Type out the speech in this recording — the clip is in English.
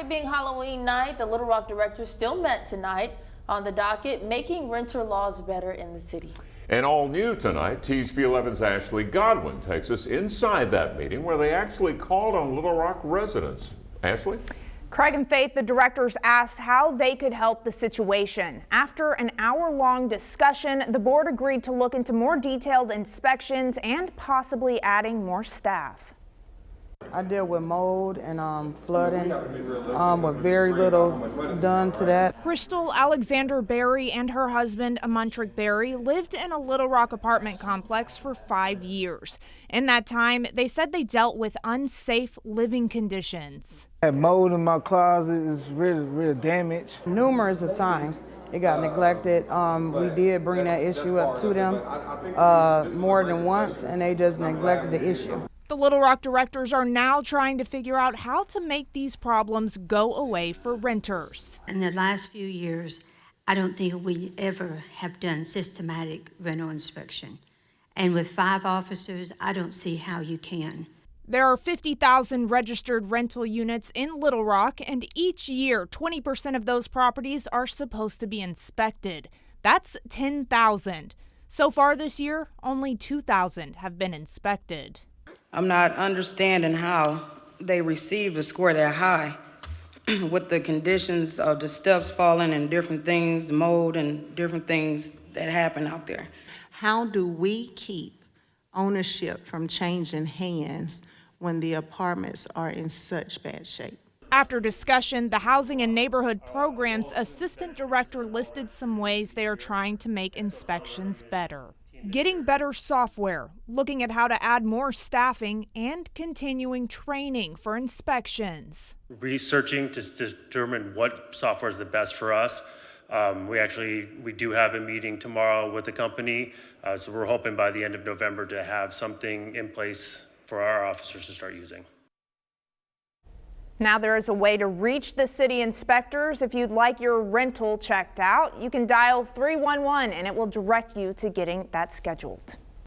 Despite being Halloween night, the Little Rock directors still met tonight. On the docket, making renter laws better in the city. And all new tonight, TV's 11's Ashley Godwin takes us inside that meeting where they actually called on Little Rock residents. Ashley? Craig and Faith, the directors asked how they could help the situation. After an hour-long discussion, the board agreed to look into more detailed inspections and possibly adding more staff. I deal with mold and flooding, with very little done to that. Crystal Alexander Berry and her husband, Amantrick Berry, lived in a Little Rock apartment complex for 5 years. In that time, they said they dealt with unsafe living conditions. I had mold in my closet, is really damaged. Numerous of times it got neglected. We did bring that issue up to them more than once, and they just neglected the issue. The Little Rock directors are now trying to figure out how to make these problems go away for renters. In the last few years, I don't think we ever have done systematic rental inspection. And with 5 officers, I don't see how you can. There are 50,000 registered rental units in Little Rock, and each year, 20% of those properties are supposed to be inspected. That's 10,000. So far this year, only 2,000 have been inspected. I'm not understanding how they received a score that high with the conditions of the steps falling and different things, mold and different things that happen out there. How do we keep ownership from changing hands when the apartments are in such bad shape? After discussion, the Housing and Neighborhood Programs Assistant Director listed some ways they are trying to make inspections better. Getting better software, looking at how to add more staffing, and continuing training for inspections. Researching to determine what software is the best for us. We do have a meeting tomorrow with the company, so we're hoping by the end of November to have something in place for our officers to start using. Now there is a way to reach the city inspectors. If you'd like your rental checked out, you can dial 311 and it will direct you to getting that scheduled.